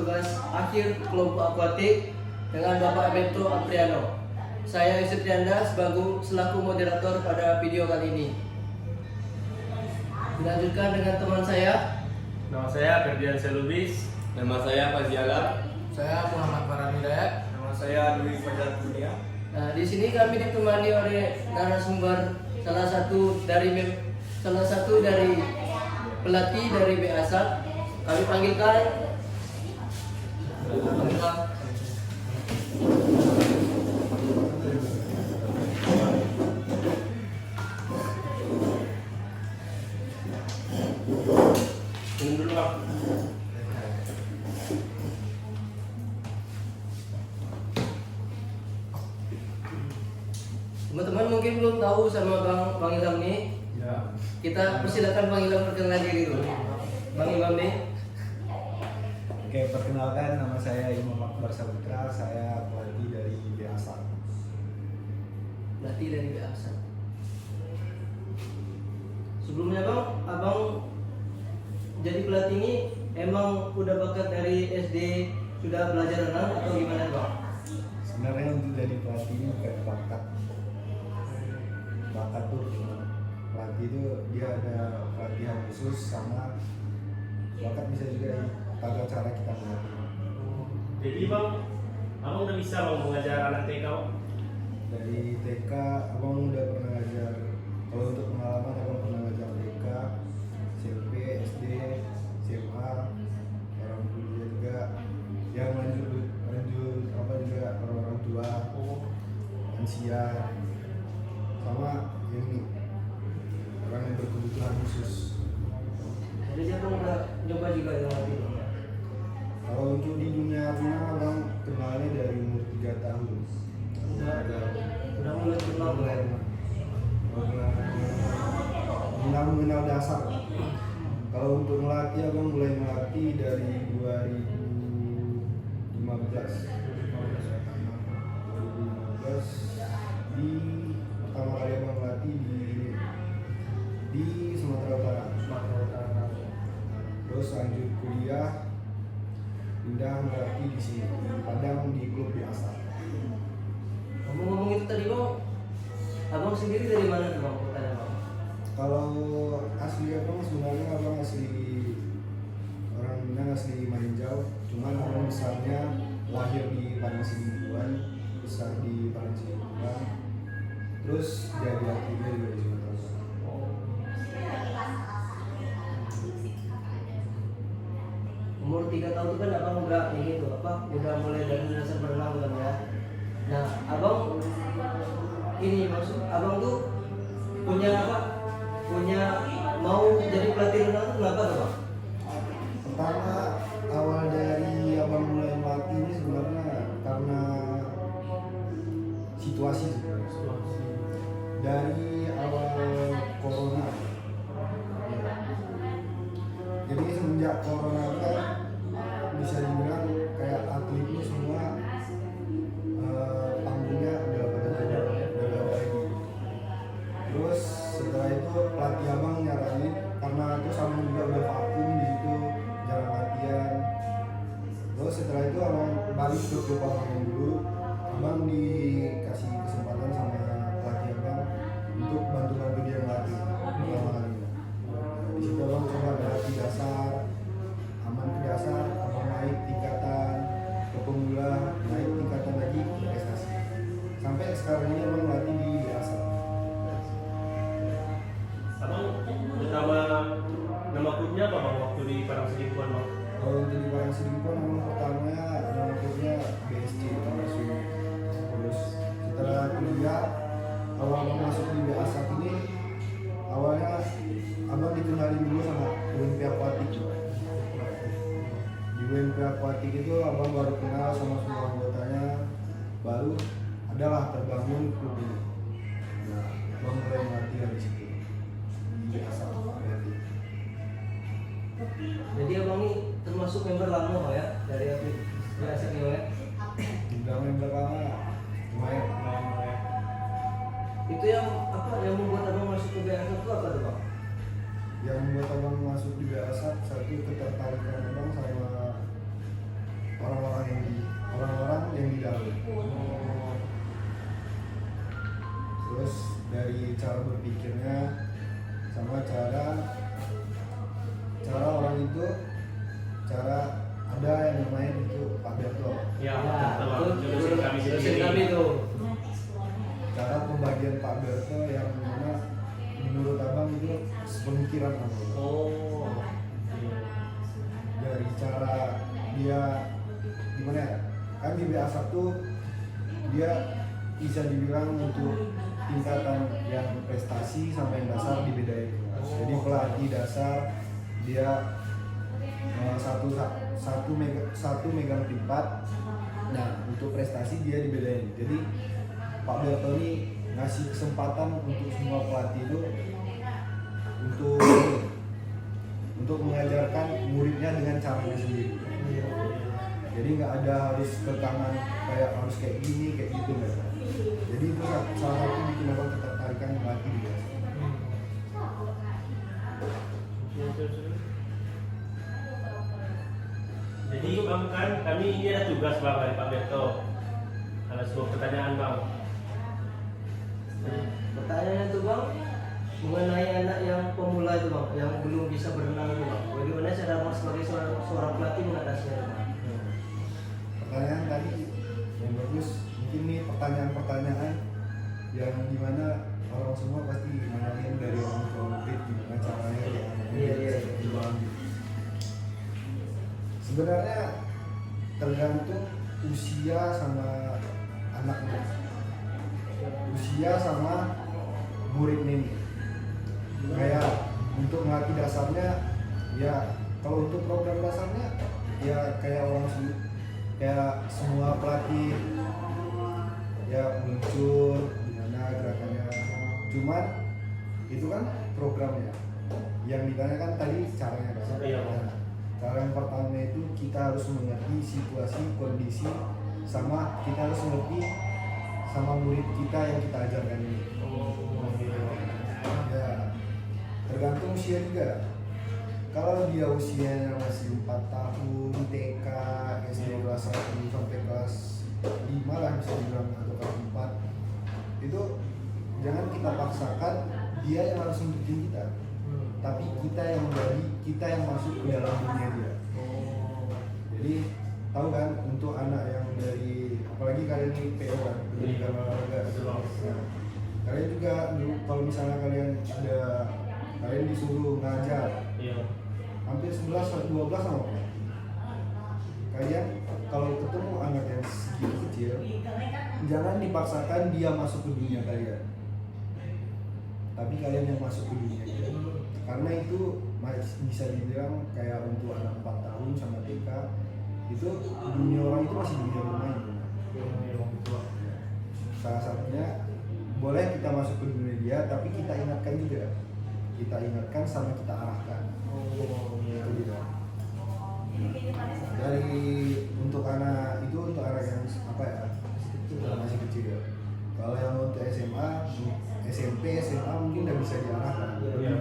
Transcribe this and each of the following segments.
tugas akhir kelompok akuatik dengan Bapak Bento Apriano. Saya Yusuf Trianda selaku moderator pada video kali ini. Dilanjutkan dengan teman saya. Nama saya Ferdian Selubis. Nama saya Fazli Alam. Saya Muhammad Farhan Hidayat. Nama saya Dwi Fajar Dunia. Nah, di sini kami ditemani oleh narasumber salah satu dari pelatih dari BASAT. Kami panggilkan Dulu Bang. teman-teman mungkin belum tahu sama Bang Ilham nih. Ya. Kita persilakan Bang Ilham perkenalan diri dulu. Bang Ilham nih. Oke, perkenalkan nama saya Imam Akbar Saputra. Saya pelatih dari BASAT. Pelatih dari BASAT. Sebelumnya Bang, Abang jadi pelatih ini emang udah bakat dari SD sudah belajar renang atau gimana Bang? Sebenarnya untuk jadi pelatih ini bukan bakat. Bakat tuh pelatih itu dia ada pelatihan khusus sama bakat bisa juga pada cara kita melatih. Jadi Bang, Abang udah bisa Bang mengajar anak TK Bang? Dari TK abang udah pernah ngajar. Kalau untuk pengalaman abang pernah ngajar TK, SMP, SD, SMA, orang kuliah juga. Yang lanjut apa juga orang tua, lansia, sama yang ini orang yang berkebutuhan khusus. Jadi Abang udah coba juga yang latih Bang? Kalau untuk di dunia renang abang kenalnya dari umur 3 tahun. Udah mulai kenal mulai. Mengenal dasar. Kalau untuk melatih abang mulai melatih dari 2015 di pertama kali abang melatih di Sumatera Utara. Terus lanjut kuliah pindah melatih di sini di Padang di klub BASAT. Ngomong-ngomong itu tadi Bang, Abang sendiri dari mana tuh Bang kotanya Bang? Kalau asli abang sebenarnya abang asli orang Minang, asli Maninjau. Cuman abang besarnya lahir di Padang Sidimpuan, besar di Padang Sidimpuan. Terus jadi akhirnya juga di Sumatera Utara. Umur 3 tahun itu kan Abang udah ini tuh udah mulai dari dasar berenang kan ya. Nah, Abang ini maksud Abang tuh punya mau jadi pelatih renang tuh kenapa tuh Bang? Pertama awal dari abang mulai melatih ini sebenarnya karena situasi sebenarnya. Dari awal corona. Jadi semenjak corona kan bisa dibilang kayak atlet ini semua panggungnya udah pada ada lagi. Terus setelah itu pelatih abang nyaranin karena itu sama juga udah vakum di situ jarang latihan. Terus setelah itu abang balik ke klub abang yang dulu. Abang dikasih kesempatan sama pelatih abang untuk bantu dia ngelatih pertama kali. Di situ abang coba melatih dasar, aman ke dasar, abang naik tingkatan ke pemula, naik tingkatan lagi ke prestasi. Sampai sekarang ini abang melatih di BASAT. Abang nama klubnya apa Bang waktu di Padang Sidimpuan Bang? Kalau untuk di Padang Sidimpuan abang pertamanya nama klubnya BSC Tamasuk. Terus setelah kuliah, kalau abang masuk di BASAT ini awalnya abang dikenalin dulu sama UMP Aquatic. Di UMP Aquatic itu abang baru kenal sama semua anggotanya, baru adalah terbangun klub ini. Nah, abang mulai melatih di situ di BASAT. Jadi Abang ini termasuk member lama Bang ya dari atlet BASAT ini Bang ya? Dibilang member lama lumayan. Itu yang membuat Abang masuk ke BASAT itu apa tuh Bang? Yang membuat abang masuk di BASAT, satu ketertarikan abang sama orang-orang yang di dalam. Terus dari cara berpikirnya sama cara orang itu, cara ada yang namanya itu Pak Berto. Ya, Ya, betul. itu Jelasin kami jelasin sendiri. kami tuh. Cara pembagian Pak Berto yang mana menurut abang itu sepemikiran abang. Oh. Dari cara dia gimana ya, kan di BA1 dia bisa dibilang untuk tingkatan yang prestasi sampai yang dasar dibedain. Jadi pelatih dasar dia satu megang privat. Nah untuk prestasi dia dibedain. Jadi Pak Berto ini ngasih kesempatan untuk semua pelatih itu untuk mengajarkan muridnya dengan caranya sendiri. Jadi nggak ada harus ke tangan kayak harus kayak gini kayak gitu nggak. Jadi itu salah satu bikin abang ketertarikan melatih dia. Jadi bang kan kami ini ada tugas bang dari Pak Berto. Ada sebuah pertanyaan bang. Pertanyaannya tuh bang, mengenai anak yang pemula itu bang, yang belum bisa berenang itu bang, bagaimana cara bang sebagai seorang pelatih mengatasinya bang? Pertanyaan tadi yang bagus, mungkin nih pertanyaan-pertanyaan yang dimana orang semua pasti nanyain dari orang tua murid gimana caranya ya. Iya. Sebenarnya tergantung usia sama anaknya, usia sama murid ini. Kayak untuk melatih dasarnya, ya kalau untuk program dasarnya ya kayak kayak semua pelatih ya muncul gimana gerakannya. Cuman itu kan programnya. Yang ditanyakan tadi caranya Pak. Iya, Pak. Nah, cara yang pertama itu kita harus mengerti situasi, kondisi, sama kita harus mengerti sama murid kita yang kita ajarkan ini. Ya, tergantung usia juga. Kalau dia usianya masih 4 tahun, TK, SD kelas 1 sampai kelas 5 lah bisa dibilang, atau kelas 4, itu jangan kita paksakan dia yang harus ngikutin kita, tapi kita yang masuk ke dalam dunia dia. Jadi tahu kan, untuk anak yang dari, apalagi kalian ini PO kan, pendidikan olahraga. Nah, kalian juga kalau misalnya kalian disuruh ngajar hampir 11 atau 12 sama kalian, kalau ketemu anak yang segitu kecil, jangan dipaksakan dia masuk ke dunia kalian, tapi kalian yang masuk ke dunia dia. Karena itu bisa dibilang kayak untuk anak 4 tahun sama TK, itu dunia orang itu masih dunia bermain. Salah satunya boleh kita masuk ke dunia dia, tapi kita ingatkan juga, kita ingatkan sama kita arahkan. Itu dia. Dari untuk anak yang apa ya, masih kecil ya. Kalau yang untuk SMA, SMP, SMA mungkin udah bisa diarahkan, lebih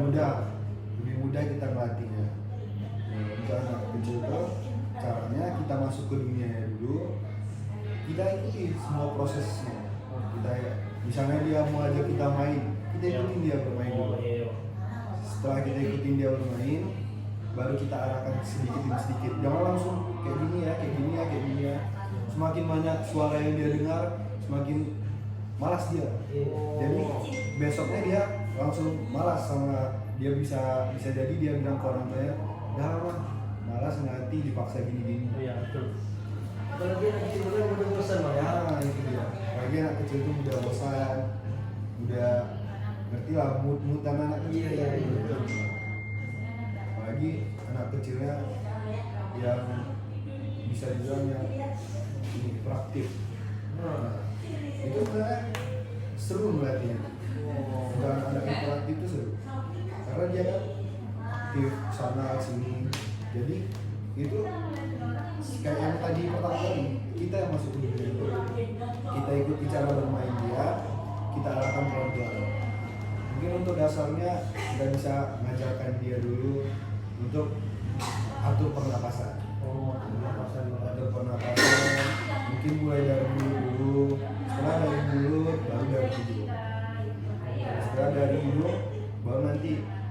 mudah kita melatihnya. Untuk anak kecil itu caranya kita masuk ke dunianya dulu, kita ikuti semua prosesnya. Kita misalnya dia mau ajak kita main, kita ikutin dia bermain dulu. Setelah kita ikutin dia bermain, baru kita arahkan sedikit demi sedikit. Jangan langsung kayak gini ya. Semakin banyak suara yang dia dengar, semakin malas dia. Jadi besoknya dia langsung malas, sama dia bisa jadi dia bilang ke orang tuanya, "Dah mah, malas ngelatih, dipaksa gini-gini." Iya, betul. Apalagi anak kecil itu kan udah bosan bang ya. Nah, itu dia. Apalagi anak kecil itu udah bosan, udah ngerti lah mood anak kecil. Iya. Apalagi anak kecilnya yang bisa dibilang yang hiperaktif. Nah, itu sebenarnya seru melatihnya. Dan anak hiperaktif itu seru karena dia kan aktif sana sini. Jadi itu kayak yang tadi pertama kali, kita yang masuk ke dunia itu, kita ikuti cara bermain dia, kita arahkan pelan-pelan. Mungkin untuk dasarnya kita bisa mengajarkan dia dulu untuk atur pernapasan. Atur pernapasan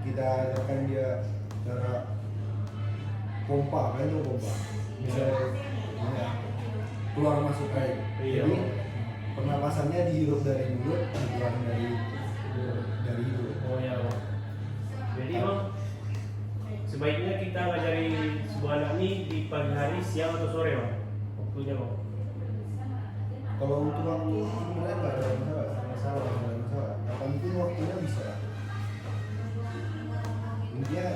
kita ajarkan dia cara pompa, kan itu pompa bisa ya, keluar masuk air. Iya. Jadi pernapasannya dihirup dari mulut, dikeluar dari hidung. Oh ya. Jadi bang, sebaiknya kita ngajari sebuah anak ini di pagi hari, siang atau sore bang? Waktunya bang. Kalau untuk waktu sebenarnya nggak ada masalah. Kapanpun waktunya bisa. Intinya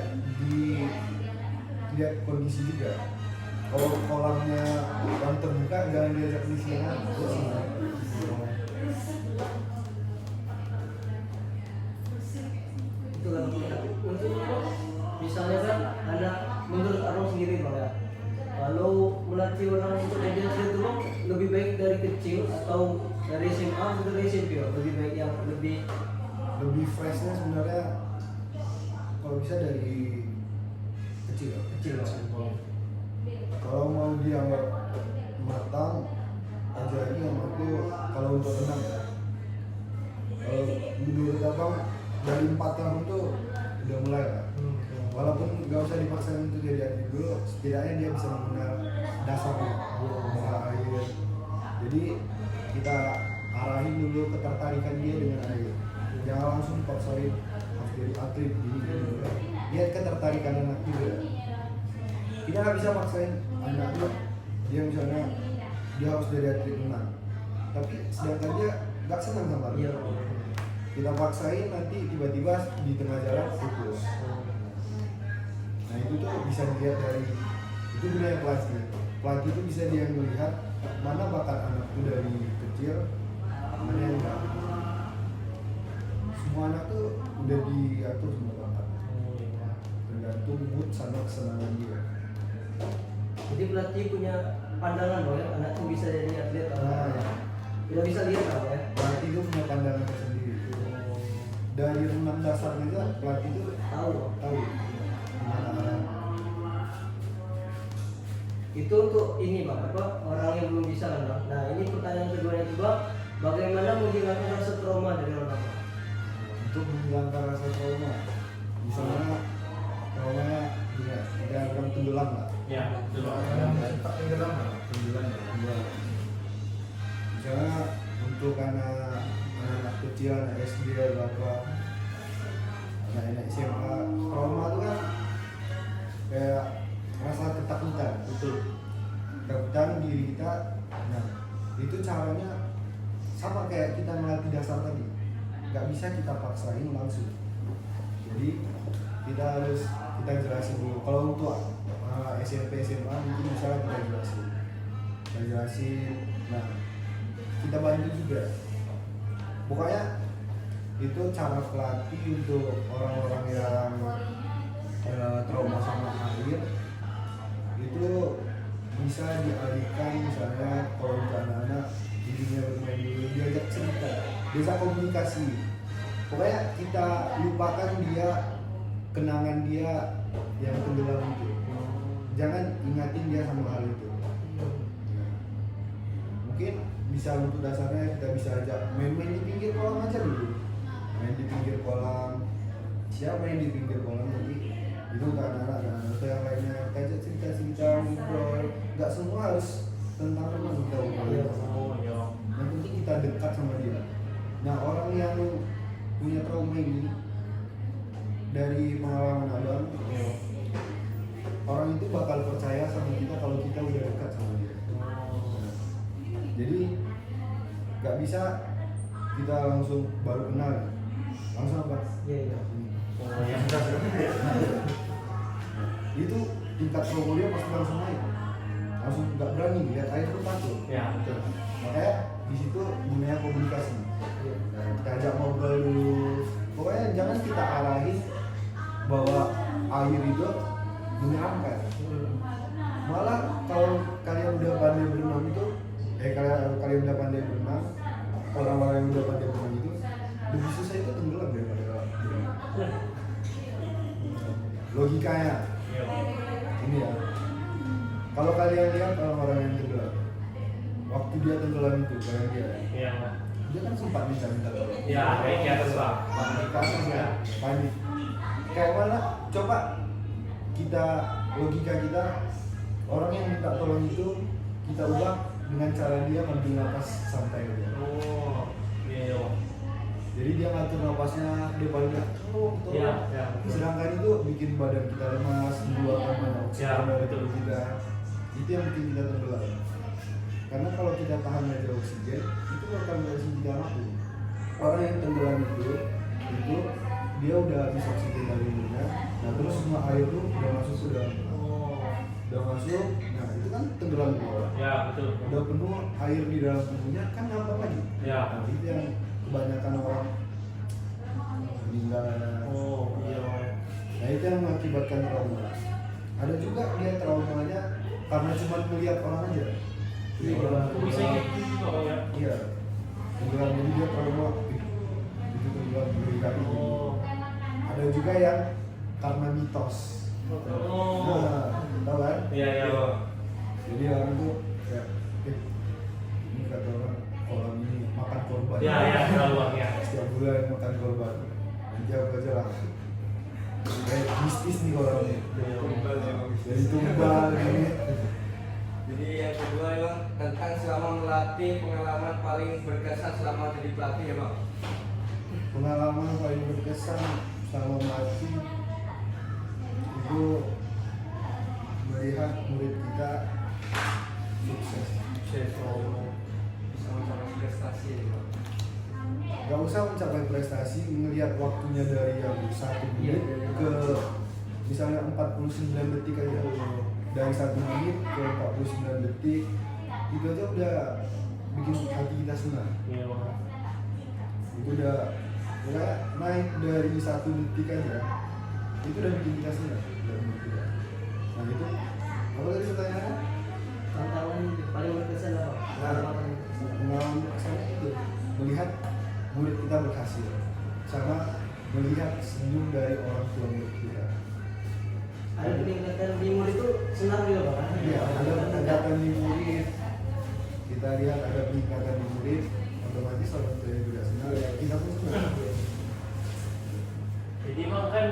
lihat kondisi juga. Kalau kolamnya yang terbuka jangan diajak di siang. Itu kan untuk misalnya kan anak menurut Arong sendiri bang ya, kalau melatih orang untuk jadi atlet itu bang lebih baik dari kecil atau dari SMA atau dari SMP bang? Lebih baik yang Lebih freshnya sebenarnya kalau bisa dari kecil. bang. Kalau mau dia matang, ajari yang aku kalau untuk renang ya. Kalau menurut abang dari 4 tahun tuh udah mulai lah. Walaupun nggak usah dipaksain untuk jadi atlet dulu, setidaknya dia bisa mengenal dasarnya, mengenal air. Jadi kita arahin dulu ketertarikan dia dengan air. Jangan langsung dipaksain harus jadi atlet gini. Lihat ketertarikan anak juga. Kita nggak bisa maksain anak dia misalnya dia harus jadi atlet renang, tapi sedangkan dia nggak senang sama Iya. renang. Kita paksain nanti tiba-tiba di tengah jalan putus. Nah itu tuh bisa dilihat dari itu gunanya pelatih. Pelatih itu bisa dia melihat mana bakat anak itu dari kecil, mana yang enggak. Semua anak tuh udah diatur semua bakat. Tergantung mood sama kesenangan dia. Jadi pelatih punya pandangan bang ya, anak itu bisa jadi atlet atau Nah, udah bisa lihat bang ya. pelatih itu punya pandangan tersendiri. Dari renang dasar juga pelatih itu Tahu bang. tahu gimana. Itu untuk ini bang, apa orang yang belum bisa kan bang. Nah ini pertanyaan kedua itu bang, bagaimana menghilangkan rasa trauma dari orang bang? Untuk menghilangkan rasa trauma, misalnya traumanya dia akan tenggelam lah. Ya, betul. Tenggelam. Misalnya untuk anak kecil, anak SD atau apa, anak SMA, trauma itu kan kayak rasa ketakutan. Betul. Ketakutan diri kita. Nah, itu caranya sama kayak kita melatih dasar tadi. Gak bisa kita paksain langsung. Jadi kita jelasin dulu. Kalau untuk SMP SMA mungkin misalnya kita jelasin. Nah, kita bantu juga. Pokoknya itu cara pelatih untuk orang-orang yang trauma sama air itu bisa dialihkan. Misalnya kalau untuk anak-anak dirinya bermain dulu, diajak cerita, bisa komunikasi. Pokoknya kita lupakan dia, kenangan dia yang tenggelam itu. Jangan ingatin dia sama hal itu. Mungkin bisa untuk dasarnya kita bisa ajak main-main di pinggir kolam aja dulu. Main di pinggir kolam. Siapa main di pinggir kolam nanti itu untuk anak-anak dan atau yang lainnya. Kita cerita-cerita, ngobrol. Gak semua harus tentang renang kita ngobrol. Oh ya. Yang penting kita dekat sama dia. Nah orang yang punya trauma ini dari pengalaman abang, orang itu bakal percaya sama kita kalau kita udah dekat sama dia. Jadi nggak bisa kita langsung baru kenal, langsung apa? Iya. Oh ya. Itu tingkat trauma dia pasti langsung naik, langsung nggak berani lihat air tuh takut. Ya, betul. Makanya di situ gunanya komunikasi. Nah, kita ajak ngobrol dulu. Pokoknya jangan kita arahin bahwa air itu menyeramkan. Malah kalau kalian udah pandai berenang itu, kalian udah pandai berenang, orang-orang yang udah pandai berenang itu lebih susah itu tenggelam daripada berenang. Logikanya Ya. ini ya. Kalau kalian lihat orang-orang yang tenggelam, waktu dia tenggelam itu, kalian lihat, Ya. dia kan sempat minta tolong. Ya, kayak di atas lah. Panik, ya. Panik. kayak mana coba kita logika kita, orang yang minta tolong itu kita ubah dengan cara dia ngambil napas santai aja. Oh, iya. Jadi dia ngatur napasnya, dia paling tolong. Iya, iya. Sedangkan itu bikin badan kita lemas, mengeluarkan banyak oksigen dari tubuh kita. Itu yang bikin kita tenggelam. Karena kalau kita tahan aja oksigen, itu akan beresin kita mati. Orang yang tenggelam itu dia udah habis oksigen dari tubuhnya. Nah terus semua air itu udah masuk ke dalam. Udah masuk, nah itu kan tenggelam di bawah. Ya, betul. Udah penuh air di dalam tubuhnya, kan nambah lagi. Ya. Nah itu yang kebanyakan orang meninggal. Oh, iya. Nah itu yang mengakibatkan trauma. Ada juga dia traumanya karena cuma melihat orang aja. Jadi orang Kok bisa gitu juga Bang ya? iya, tenggelam jadi dia trauma. Itu tenggelam berkali. Oh. Ada juga yang karena mitos. Oh. Nah, tahu kan? Iya, iya, Bang. Jadi orang tuh kayak, ini kata orang ini makan korban. Ya, ya, tahu Bang ya. Setiap bulan makan korban. Nanti apa aja langsung. Kayak mistis nih orang ini. Jadi tumbal ini. Jadi yang kedua ya Bang, tentang selama melatih pengalaman paling berkesan selama jadi pelatih ya Bang. Pengalaman paling berkesan selama melatih itu melihat murid kita sukses. Bisa mencapai prestasi ya Bang. Gak usah mencapai prestasi, melihat waktunya dari yang 1 menit ke misalnya 49 detik aja. Dari 1 menit ke 49 detik itu aja udah bikin hati kita senang. Iya, Bang. Itu udah naik dari 1 detik aja, itu udah bikin kita senang. Nah itu apa tadi pertanyaannya? Tantangan paling berkesan apa? Pengalaman berkesannya itu melihat murid kita berhasil sama melihat senyum dari orang tua murid kita. Ada peningkatan di murid itu senang juga Pak? Iya, ada peningkatan di murid. Kita lihat ada peningkatan di murid, otomatis orang tua juga senang. Ya, kita pun senang. Jadi Bang kan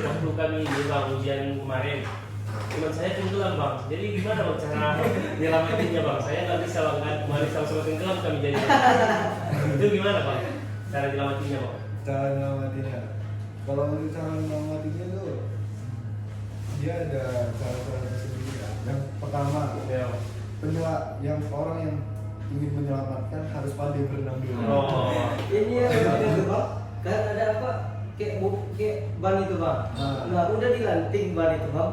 waktu kami di Bang ujian kemarin, teman saya tenggelam Bang. Jadi gimana Bang cara nyelamatinnya Bang? Saya nggak bisa Bang kan kemarin sama-sama tenggelam kami jadi. Itu gimana Bang? Cara nyelamatinnya Bang? Cara nyelamatinnya, kalau untuk cara nyelamatinnya tuh dia ada cara-cara tersendiri ya. Yang pertama, Ya. yang orang yang ingin menyelamatkan harus pandai berenang dulu. Oh. Ini ya itu Bang, kan ada apa? Kayak ban itu Bang. Nah udah dilanting ban itu Bang.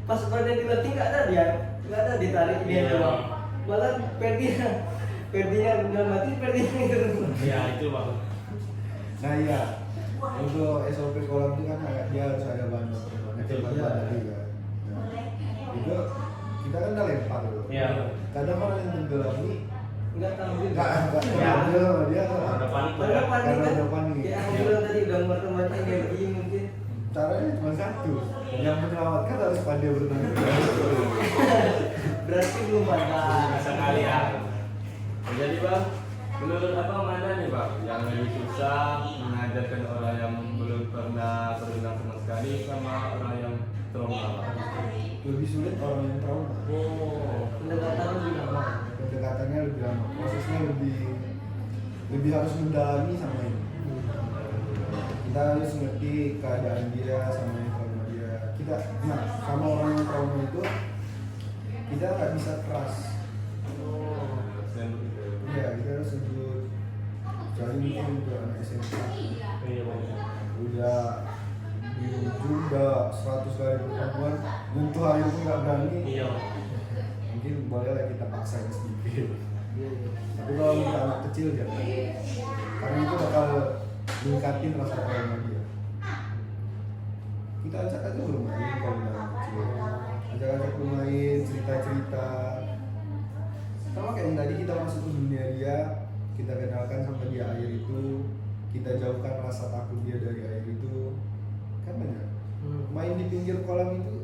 Pas badan dilanting nggak ada dia, nggak ada ditarik dia Iya. Bang. Malah perdinya udah mati, perdinya itu. Ya itu Bang. Nah iya, untuk SOP kolam itu kan dia harus ada ban Iya. tadi kan. Nah, itu kita kan udah lempar dulu. Iya. Kadang orang yang tenggelam ini Nggak tahu juga. nggak Ya. dia Ada panik Karena ya. panik Karena kan. udah panik. Kayak aku bilang tadi udah muat-muatnya kayak begini mungkin. caranya cuma satu, yang menyelamatkan harus pandai berenang. Berarti belum ada. Sekali ya. Jadi Bang, menurut apa mana nih Bang yang lebih susah mengajarkan orang yang belum pernah berenang sama sekali sama orang yang trauma? Lebih sulit orang yang trauma. Oh. Pendekatan juga Bang. Pendekatannya lebih lama, prosesnya lebih harus mendalami sama ini. Kita harus ngerti keadaan dia sama yang trauma dia. Nah sama orang yang trauma itu kita nggak bisa keras. Iya, kita harus sebut. Jadi mungkin untuk anak SMA Iya Bang. udah di ujung udah 100 kali pertemuan, nyentuh air pun nggak berani. Iya. Mungkin bolehlah kita paksain sedikit. Tapi kalau untuk anak kecil jangan, karena itu bakal meningkatin rasa trauma dia. Kita ajak aja bermain kalau anak kecil, ajak bermain, cerita-cerita. Sama kayak yang tadi kita masuk ke dunia dia, kita kenalkan sama dia air itu, kita jauhkan rasa takut dia dari air itu, kan banyak. Main di pinggir kolam itu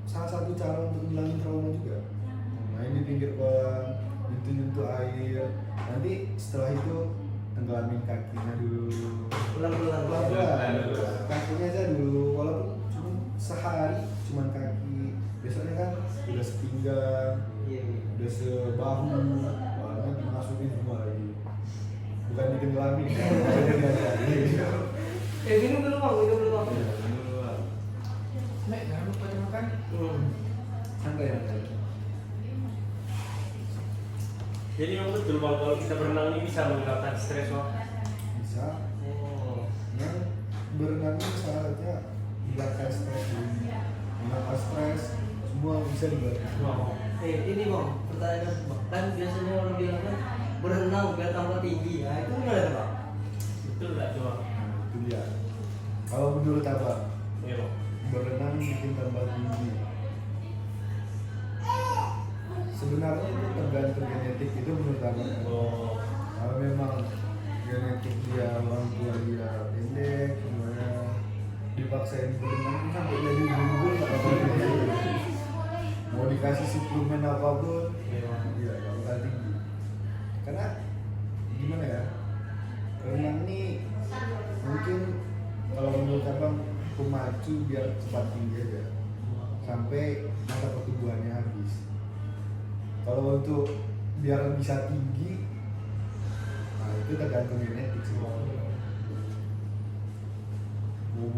salah satu cara untuk menghilangin trauma juga. Main di pinggir kolam, nyentuh air. Nanti setelah itu tenggelamin kakinya dulu. Pelan-pelan. Pelan-pelan. Kakinya aja dulu, walaupun cuma sehari cuman kaki. Besoknya kan udah sepinggang, Iya. udah sebahu, warna dimasukin semua lagi. Bukan ditenggelamin, kan? Minum dulu bang, minum dulu bang. Nek, jangan lupa makan. Santai ya. Jadi memang betul bang kalau kita berenang ini bisa menghilangkan stres bang. Bisa. Oh. Yang berenang ini saatnya hilangkan stres dulu. Hilangkan stres, semua bisa dibantu. Wow. Ini bang, pertanyaan bang. Kan biasanya orang bilang kan berenang biar tambah tinggi. Nah itu gimana tuh bang? Betul nggak tuh bang? Nah, itu dia. Kalau menurut abang, Iya bang. berenang bikin tambah tinggi. Sebenarnya itu tergantung genetik, itu menurut abang. Oh. Kalau memang genetik dia orang tua dia pendek, semuanya dipaksain berenang sampai jadi bubur nggak apa-apa. Mau dikasih suplemen apapun, Iya bang. iya nggak bakal tinggi. Karena gimana ya? Renang ini mungkin kalau menurut abang pemacu biar cepat tinggi aja sampai masa pertumbuhannya habis. Kalau untuk biar bisa tinggi, nah itu tergantung genetik sih. Mau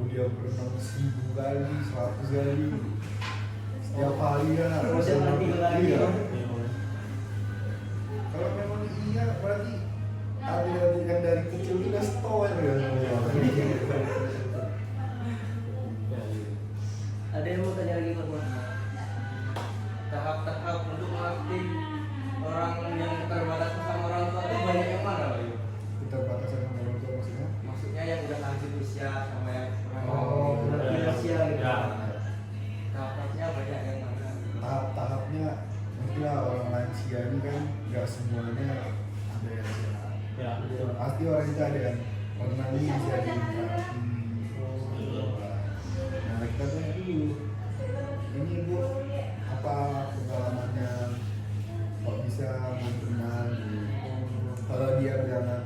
dia berenang 1000 kali, 100 kali, setiap hari ya. Terus yang nanti lagi Iya. bang. Iya bang. Kalau memang iya berarti ada yang dari kecil udah stoer ya. Ada yang mau tanya lagi bang? Tahap-tahap untuk melatih orang yang keterbatasan sama orang tua itu banyak yang mana Pak? Keterbatasan sama orang tua maksudnya? Maksudnya yang udah lanjut usia sama yang kurang Oh, benar. Usia gitu. Ya. tahapnya banyak yang mana? Tahap-tahapnya mungkin lah orang lansia ini kan nggak semuanya ada yang sehat. Ya. Pasti orang itu ada yang pernah nih bisa diterapi. Nah kita tanya dulu, ini ibu apa pengalamannya kok bisa mau berenang gitu. Kalau dia bilang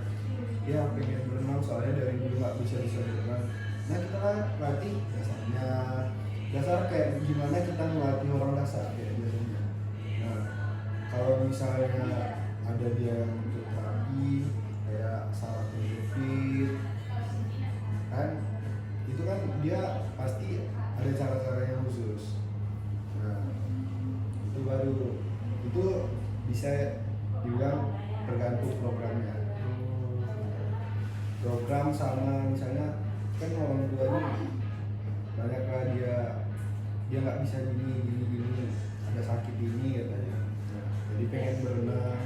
ya pengen berenang soalnya dari dulu nggak bisa berenang, nah kita kan latih dasar kayak gimana kita melatih orang dasar kayak biasanya. Nah kalau misalnya ada dia yang untuk terapi kayak salah fit kan, itu kan dia pasti ada cara-cara yang khusus. Nah itu baru itu bisa dibilang tergantung programnya. Program sama misalnya kan orang tua ini banyak lah dia nggak bisa gini ada sakit ini katanya. Nah, jadi pengen berenang.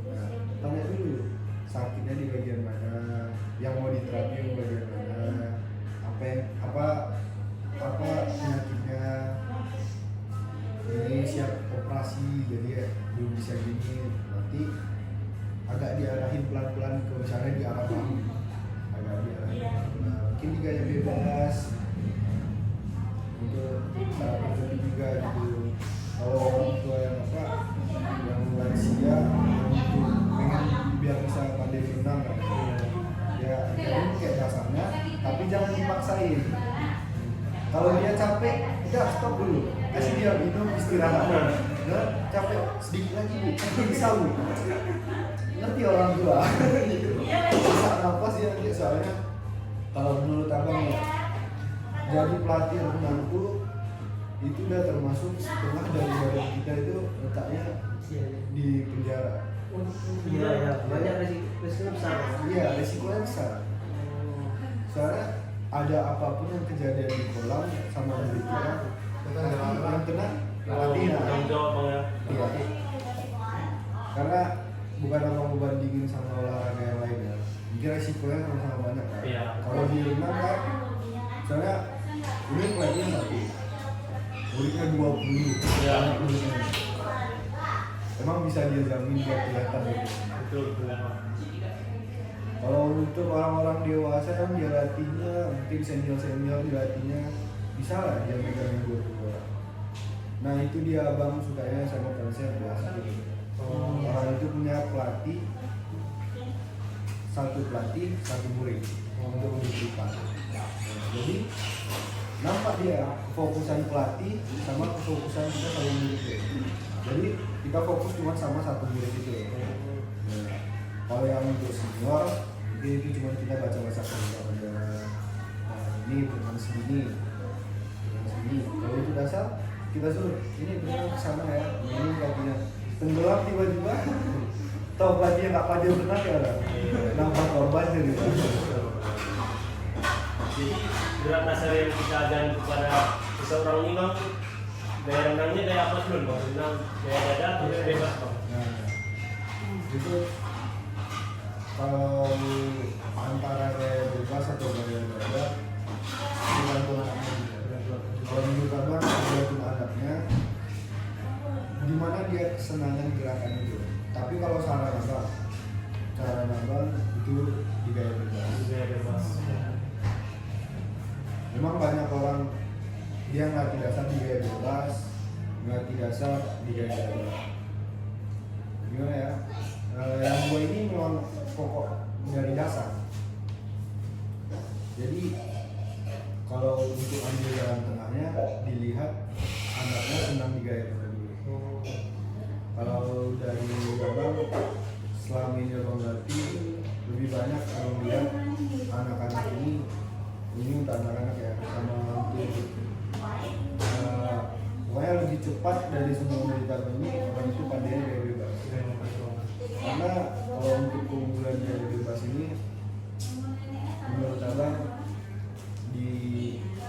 Nah, tanya dulu sakitnya di bagian mana, yang mau diterapi di bagian mana, apa penyakitnya, ini siap operasi jadi ya, belum bisa gini, nanti agak diarahin pelan-pelan ke misalnya di arah bawah, agak diarahin pelan-pelan, mungkin digaya bebas untuk cara tertentu juga gitu. Kalau orang tua yang yang lansia yang pengen biar bisa pandai berenang kan, ya jadi kayak dasarnya, tapi jangan dipaksain. Kalau dia capek, udah stop dulu, kasih dia minum istirahat. Nah, capek sedikit lagi bu, bisa bu. Ngerti orang tua. Sesak nafas ya, soalnya kalau menurut abang ya, jadi pelatih renang itu udah termasuk setengah dari badan kita itu letaknya di penjara. Iya ya, banyak resiko besar. Iya, resikonya besar. Soalnya ada apapun yang kejadian di kolam sama di kolam, pasti yang kena pelatihnya. Tanggung jawab bang ya. Iya. Karena bukan abang membandingin sama olahraga yang lain ya. Mungkin resikonya sama-sama banyak kan. Iya. Kalau di renang kan, soalnya ini pelatihnya satu, muridnya 20. Iya. Emang bisa dia jamin dia kelihatan gitu. Betul betul bang. Kalau untuk orang-orang dewasa yang dia latihnya, mungkin senior dilatihnya bisa lah dia megang 20 orang. Nah itu dia abang sukanya sama konsep biasa gitu. Orang itu punya pelatih satu pelatih, satu murid untuk mendidik. Jadi nampak dia kefokusan pelatih sama kefokusan kita sama murid itu. Jadi kita fokus cuma sama satu murid itu. Nah, kalau yang untuk senior itu cuma kita baca-baca pada ini dengan segini. Kalau itu dasar kita suruh ini benar kesana ya, ini pelatihnya tenggelam tiba-tiba tahu pelatihnya nggak pajak benar ya lah, nampak korban jadi. Jadi gerak dasar yang kita ajarkan kepada seseorang ini bang, gaya renangnya gaya apa dulu bang? Renang gaya dada atau gaya bebas bang? Nah, itu kalau antara gaya bebas atau gaya dada tergantung anaknya. Kalau menurut abang tergantung anaknya gimana dia kesenangan gerakan itu. Tapi kalau saran abang itu di gaya bebas. Gaya bebas. Memang banyak orang dia nggak dasar di gaya bebas, nggak dasar di gaya dada. Gimana ya? Yang dua ini memang pokok dari dasar. Jadi kalau untuk ambil jalan tengahnya dilihat anaknya senang di gaya mana dulu. Kalau dari abang selama ini abang latih lebih banyak kalau melihat anak-anak ini untuk anak-anak ya sama untuk pokoknya lebih cepat dari semua murid ini orang itu pandai gaya bebas. Karena kalau untuk keunggulan gaya bebas ini menurut abang di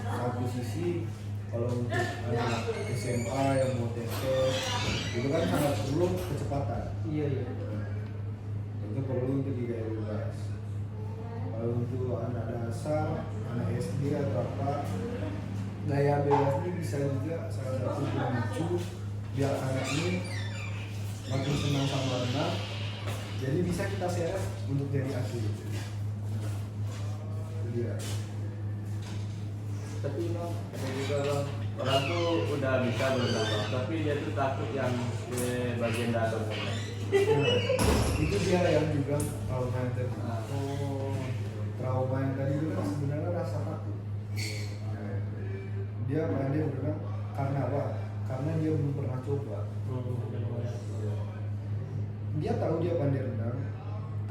satu sisi kalau untuk anak SMA yang mau tes itu kan sangat perlu kecepatan. Iya. Itu perlu untuk di gaya bebas. Kalau untuk anak dasar, anak SD atau apa, gaya bebas ini bisa juga salah satu pemicu biar anak ini makin senang sama renang. Jadi bisa kita seret untuk jadi atlet. Itu dia. Tapi bang, ada juga bang, orang tuh udah bisa berenang bang, tapi dia tuh takut yang di bagian dalam. Nah, itu dia yang juga trauma yang tadi. Trauma yang tadi itu kan sebenarnya rasa takut. Dia pandai berenang karena apa? Karena dia belum pernah coba. Dia tahu dia pandai renang,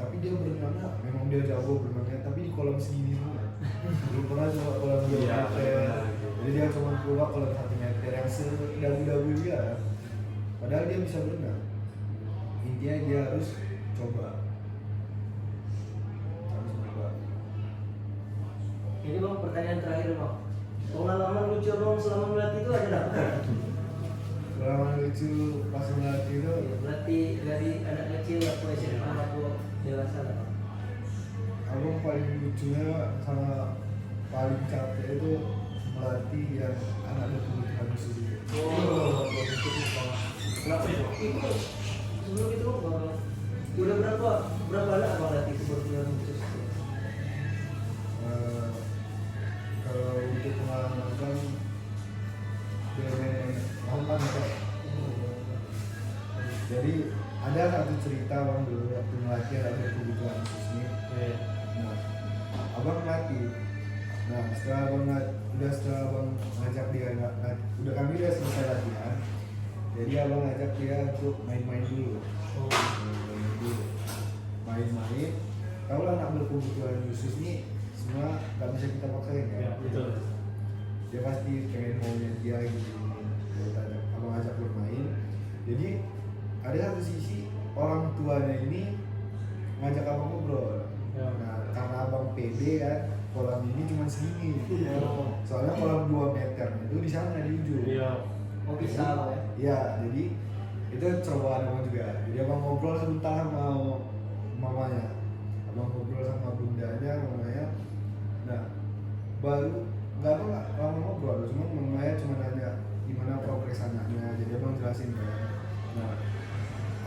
tapi dia berenangnya memang dia jago berenangnya, tapi di kolam segini semua. Belum pernah coba kolam 2 meter. Jadi dia cuma coba kolam 1 meter yang sedagu-dagu dia. Padahal dia bisa berenang. Intinya dia harus coba. Ini bang pertanyaan terakhir bang. Pengalaman lucu bang selama melatih itu ada apa? Pengalaman lucu pas melatih itu Melatih dari anak kecil atau SMA atau dewasa lah. abang paling lucunya sama paling capek itu melatih yang anak berkebutuhan khusus itu. Kenapa itu? Itu sebelum itu bang, udah berapa anak bang latih kebutuhan khusus? Kalau untuk pengalaman kan lama kan. Jadi ada satu cerita bang dulu waktu melatih anak berkebutuhan khusus ini. Nah, abang melatih. Nah, setelah abang ngajak dia udah kami udah selesai latihan. Jadi abang ngajak dia untuk main-main dulu. Main-main. Tahu lah anak berkebutuhan khusus ini semua nggak bisa kita paksain ya. Ya, betul. Dia pasti pengen maunya dia gitu. Abang ajak bermain. Jadi ada satu sisi orang tuanya ini ngajak abang ngobrol. Ya. Nah, karena abang pede kan, kolam ini cuma segini. Soalnya kolam 2 meter itu di sana di ujung. Iya. Oh bisa bang ya? Iya, jadi itu cobaan abang juga. Jadi abang ngobrol sebentar sama mamanya. Abang ngobrol sama bundanya, mamanya. Nah, baru nggak lama ngobrol, cuma mamanya cuma nanya gimana progres anaknya. Jadi abang jelasin kan. Nah,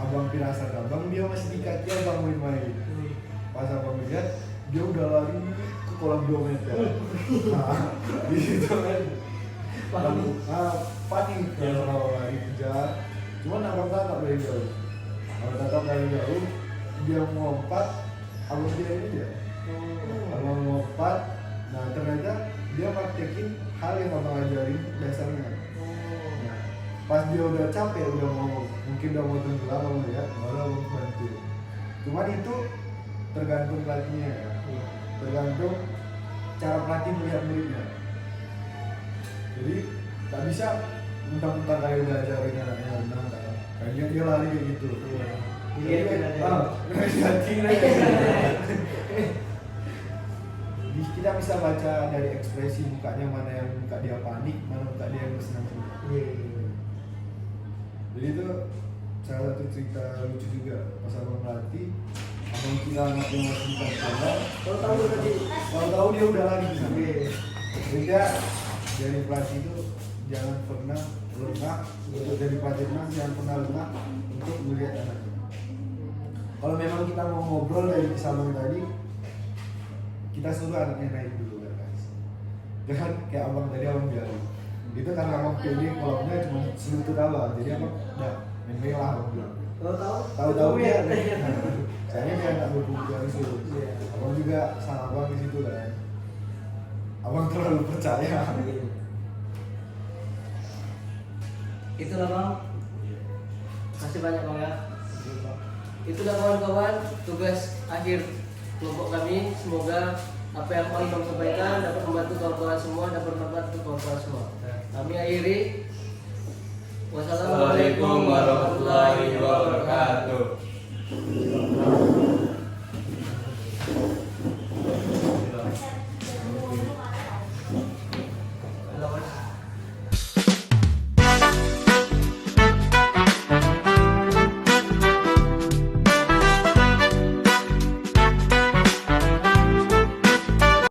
abang pirasat abang dia masih di kaki abang main-main. Pas abang lihat dia udah lari ke kolam 2 meter. Nah, di situ kan panik kalau lari kejar. Cuman abang tetap dari jauh. Abang tetap dari jauh, dia melompat, abang dia ini dia abang ngopat. Nah ternyata dia praktekin hal yang abang ajarin dasarnya. Nah, pas dia udah capek, udah mau mungkin udah mau tenggelam abang lihat, baru abang bantu. Cuman itu tergantung pelatihnya ya. Tergantung cara pelatih melihat muridnya. Jadi tak bisa mentang-mentang kayak udah ajarin anaknya renang kan, kayaknya dia lari kayak gitu. Iya, Kita bisa baca dari ekspresi mukanya, mana yang muka dia panik, mana muka dia yang senang. Jadi itu salah satu cerita lucu juga pas abang melatih. Abang kira anak yang masih di sekolah, tahu dia udah lari di sana. Sehingga dari pelatih itu jangan pernah lengah, untuk dari pelatih renang jangan pernah lengah untuk melihat anaknya. Kalau memang kita mau ngobrol dari kisah abang tadi, kita suruh anaknya naik dulu guys. Jangan kayak abang tadi abang bilang. Itu karena abang pilih kolamnya cuma selutut abang, jadi abang udah main lah abang bilang. Tahu dia. Saya dia nggak berpikir itu. Abang juga sama abang di situ kan. Abang terlalu percaya. Itulah bang. Masih banyak bang ya. Itulah kawan-kawan tugas akhir kelompok kami. Semoga apa yang Bang sampaikan dapat membantu kawan-kawan semua, dapat bermanfaat untuk kawan-kawan semua. Kami akhiri. Wassalamualaikum warahmatullahi wabarakatuh.